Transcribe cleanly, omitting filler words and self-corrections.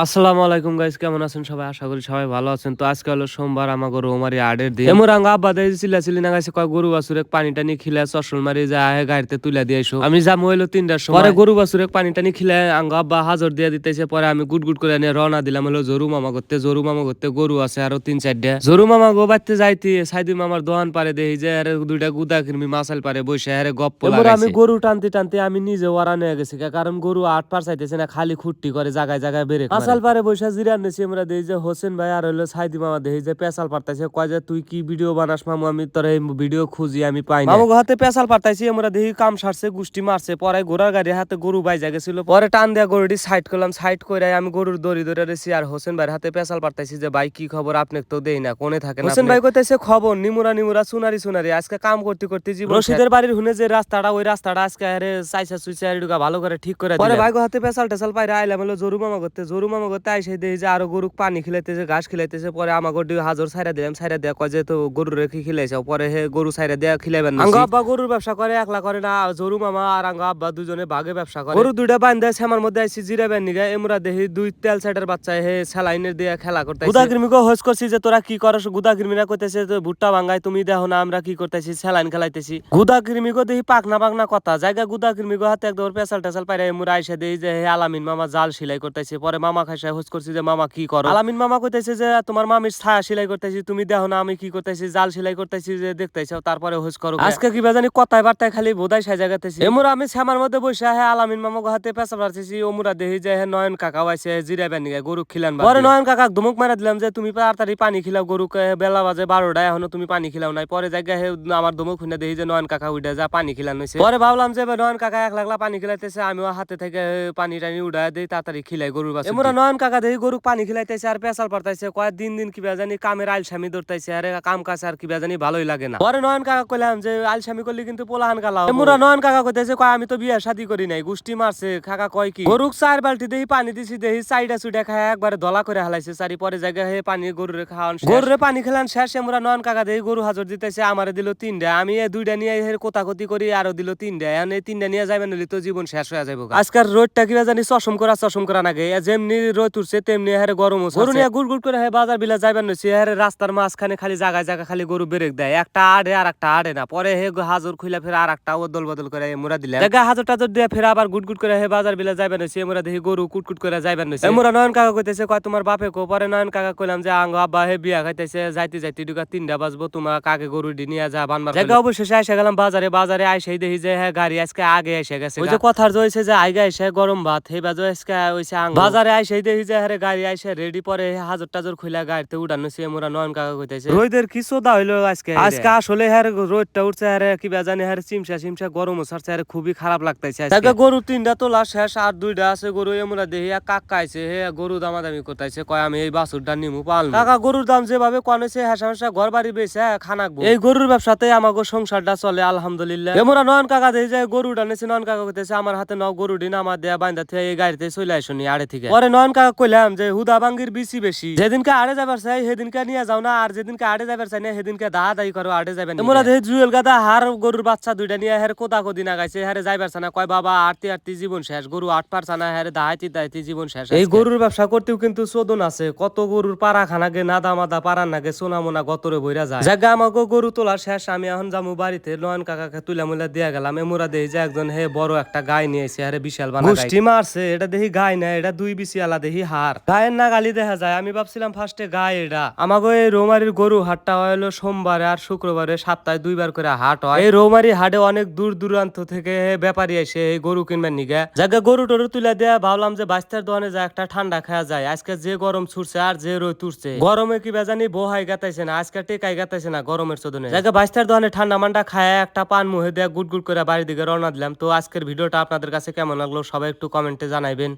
আসসালামু আলাইকুম গাইস, কেমন আছেন সবাই? আশা করি সবাই ভালো আছেন। তো আজকে হলো সোমবার, আমাকে রোমারি আডের দিন। এমন রাঙ্গা আব্বা দেই চিল্লাচিল্লি না গাইছে, কয় গরু বাছুরে পানি টানি খিলা চশল মারি যা আহে গাড়িতে তুইলা দিয়ে আইসো। আমি যাম হইলো 3টার সময়। পরে গরু বাছুরে পানি টানি খিলা আঙ্গা আব্বা হাজর দিয়ে দিতেছে। পরে আমি গুট করে নিয়ে রওনা দিলাম হলো জরু মামা করতে। গরু আছে আরো 3-4টা। জরু মামা গো বাইতে যাইতে সাইদুল মামার দোকান পারে দেখি যে আরে দুইটা গুদা কিরমি মাছাল পারে বসে আরে গপ্প লাগাইছে। আমি গরু টানতে আমি নিজে ওরা নিয়ে গেছি, কারণ গরু আট পার চাইতেছে না, খালি খুঁটি করে জায়গায় জায়গায় বেরে মাছাল পারে বসে জিরা নেছি। আমরা দেখি যে হোসেন ভাই আর হলো সাইদি মামা দেখি যে পেশাল পারতাইছে। কয় যে তুই কি ভিডিও বানাস মামু? আমি তোর এই ভিডিও খুঁজি, আমি পাই না। মামু হাতে পেশাল পারতাইছি। আমরা দেখি কাম সারছে, গুষ্টি মারছে। পরে ঘোড়ার গাড়ি হাতে গরু বাইজা গেছিল। পরে টান দেয়া গরুটি সাইড করলাম। সাইড করে আমি গরুর দড়ি ধরে রেছি আর হোসেন ভাইয়ের হাতে পেশাল পারতাইছি যে ভাই কি খবর, আপনি তো দেই না, কোনে থাকেন? হোসেন ভাই কইতেছে খবর নিমুরা সুনারি। আজকে কাম করতে জীবন রশিদের বাড়ির হুনে যে রাস্তাটা, ওই রাস্তাটা আজকে আরে চাইছা চুইছা এডুকা ভালো করে ঠিক করে দিলাম। পরে ভাই হাতে পেশাল টেশাল পাইরা আইলাম হলো জরু মামা করতে আইসে দেখি যে আরো গরু পানি খিলাইতেছে, ঘাস খিলাইতেছে। পরে আমার গরু হাজর ছাইরা দিলাম। ছাইরা দেয়া কয় যে তো গরু রেখে খিলাইছে। পরে হে গরু ছাইরা দেয়া খিলাইবেন না। আঙ্গা আব্বা গরুর ব্যবসা করে, একলা করে না। জরু মামা আর আঙ্গা আব্বা দুজনে ভাগে ব্যবসা করে। গরু দুইটা বান্ধে আমার মধ্যে আইছি জিরাবেন নিগা। এমরা দেখি দুই তেল সাইডের বাচ্চা হে স্যালাইনের দিয়ে খেলা করতেছে। গুদাগিরমিকে হোস করছি যে তোরা কি করস? গুদাগিরমিরা কইতেছে ভুট্টা ভাঙ্গাই, তুমি দেখো না আমরা কি করতেছি, স্যালাইন খেলাইতেছি। গুদাগিরমিকে দেখি পাকনা কথা জায়গা। গুদাগিরমিকে হাতে একদম পেশাল টেশাল পাইরা এমরা আইসা দেই যে হে আলামিন মামা জাল সেলাই করতেছে। পরে মামা খাইসা হোস করছি যে মামা কি করো? আলামিন মামা কইতেছে যে তোমার মামির ছায়া সেলাই করতেছি, তুমি দেখো না আমি কি করতেছি, জাল সেলাই করতেছি যে দেখতেছো। তারপরে হোস করো। আজকে কি বাজানি কথায় বার্তায় খালি বোধাই সাজা গাতেছি। এমরা আমি শ্যামার মধ্যে বসে হে আলামিন মামা হাতে পেশা পারতেছি। ওমরা দেখি যে হে নয়ন কাকা আইছে জিরাবেন নিগা গরু খিলান। পরে নয়ন কাকা ধমক মারা দিলাম যে তুমি তাড়াতাড়ি পানি খিলাও গরুকে, বেলা বাজে 12টা এখনো তুমি পানি খিলাও নাই। পরে জায়গা হে আমার ধমক শুনে দেখি যে নয়ন কাকা উঠে যা পানি খিলান হইছে। পরে ভাবলাম যে নয়ন কাকা এক লাগলা পানি খিলাইতেছে, আমিও হাতে থেকে পানি টানি উড়ায় দেই, তাড়াতাড়ি খিলাই গরুর বাছুর। এমরা নয়ন কাকা দেখি গরু পানি খিলাইতেছে আর পেশাল পারতাইছে। কয় দিন কি জানি কামের আলসামি ধরতাইছে, আরে কাম কাজ আর কি জানি ভালোই লাগে না। পরে নয়ন কাকা কইলাম যে আলসামি করলি কিন্তু পোলাহান গালাও। এমরা নয়ন কাকা কইতেছে কয় আমি তো বিয়া শাদী করি নাই, গুষ্টি মারছে। কাকা কয় কি? গরুক 4 বালতি দেহি পানি দিছি, দেহি চাইডা চুইডা খায় একবারে দলা করে হালাইছে সারি। পরে জায়গা হে পানি গরুরে খাওয়ান শেষ। গরুরে পানি খেলান শেষ। এমরা নয়ন কাকা দেহি গরু হাজর দিতেছে, আমারে দিল 3টা। আমি এই 2টা নিয়ে কোতাকতি করি, আরো দিল 3টা। এখন এই 3টা নিয়ে যাইবেন হলে তো জীবন শেষ হয়ে যাবে। আজকাল রোদটা কি জানি চশম করা নাগে, যেমনি রোদ উঠছে তেমনি হারে গরম হচ্ছে। গরু নিয়ে গুড় করে বাজার বিলা যাইবেন নইছে, হারে রাস্তার মাঝখানে খালি জায়গা খালি গরু বেরেক দেয়, একটা আড়ে আর একটা আড়ে না। পরে হে হাজর খুইলা ফের আর একটা ওদল বদল করে মুরা দিলে জায়গা হাজর টাজর দিয়ে ফের আবার গুড় করে হে বাজার বিলা যাইবেন নইছে। এমরা দেখি গরু কুটকুট করে যাইবেন নইছে। এমরা নয়ন কাকা কইতেছে কয় তোমার বাপে কো? পরে নয়ন কাকা কইলাম যে আঙ্গ আব্বা হে বিয়া খাইতেছে, যাইতে দুকা 3টা বাজবো, তোমার কাকে গরু দি নিয়ে যা বানবার। জায়গা অবশেষে এসে গেলাম বাজারে আইসাই দেখি যে হ্যাঁ গাড়ি আজকে আগে এসে গেছে। ওই যে কথার জইছে যে আইগা এসে গরম ভাত হে বাজো আজকে হইছে আঙ্গ। বাজারে আইসাই দেখি যে হ্যাঁ গাড়ি আইসে রেডি। পরে হাজর টাজর খুইলা গাড়িতে উড়ানোছি। এমরা নয়ন কাকা কইতেছে রোদের কি সোদা হইলো আজকে আসলে হ্যাঁ রোদটা উঠছে, হ্যাঁ কি জানি হ্যাঁ চিমসা গরম ছাড়ছে, হ্যাঁ খুবই খারাপ লাগতেছে। জায়গা গরু 3টা তোলা শেষ, আর 2টা আছে গরু। এমরা দেখি কাকা আইছে, হে গরু দামাদামি করতেছে, কয় আমি এই বাছুরটা নিমু পাল। কাকা গরুর দাম যেভাবে কনেছে হাসা ঘর বাড়ি বেচে খানাকবো। এই গরুর ব্যবসাতে আমাকে সংসারটা চলে আলহামদুলিল্লাহ। এমরা নয়ন কাকা দেখি যে গরুটা নেছে। নয়ন কাকা কইতেছে আমার হাতে নাও গরু ডিন, আমার দেয়া বাইন্দা থেকে এই গাড়িতে চলে আসুনি আড়ে থেকে। পরে নয়ন কাকা কইলাম যে হুদা বাঙ্গির বেশি যেদিনকে আড়ে যাবার চাই সেদিনকে নিয়ে যাও না, আর যেদিনকে আড়ে যাবার চাই না সেদিনকে দায়ী করো আড়ে যাবেন। এমরা দেখি জুয়েল গাদা হার গরুর বাচ্চা 2টা নিয়ে হের কোদাকদি না গাইছে, হারে যাইবার না। কয় বাবা আরতি জীবন শেষ, গরু 8 পারছা না, হারে দাহাইতি জীবন শেষ। এই গরুর ব্যবসা করতেও কিন্তু চোদন আছে, কত গরুর পাড়া খানাকে নাদা মাদা পাড়ার নাগে সোনা মোনা গতরে বইরা যায়। জায়গা আমাকে গরু তোলা শেষ, আমি এখন যাবো বাড়িতে। নয়ন কাকাকে তুলা মুলা দিয়া গেলাম। এমরা দেখি যে একজন হে বড় একটা গাই নিয়ে এসে, আরে বিশাল বানা গুষ্টি মারছে। এটা দেখি গাই না, এটা 2 বিসিয়ালা দেখি হার। গায়ের না গালি দেখা যায়। আমি ভাবছিলাম ফার্স্টে গাই এটা। আমাকে এই রৌমারির গরু হাটটা হলো সোমবারে আর শুক্রবারে, সপ্তাহে 2বার করে হাট হয়। এই রৌমারি হাটে অনেক দূর দূরান্ত থেকে ব্যাপারী এসে এই গরু কিনবেন নিগে। জায়গা গরু টরু তুলে দেয়া ভাবলাম যে বাইস্তার দোকানে যায় একটা ঠান্ডা খাওয়া যায়। আজকে যে গরম ছুটছে আর যে রোদ তুলছে, গরমে কি বেজানি বোহাই গাতাইছে না, আজকে টেকাই গাতাইছে না গরমের চোদনে। জায়গা বাইস্তার দোকানে ঠান্ডা মান্ডা খায় একটা পান মুহে দেয়া গুড় করে বাড়ির দিকে রওনা দিলাম। তো আজকের ভিডিওটা আপনাদের কাছে কেমন লাগলো সবাই একটু কমেন্টে জানাইবেন।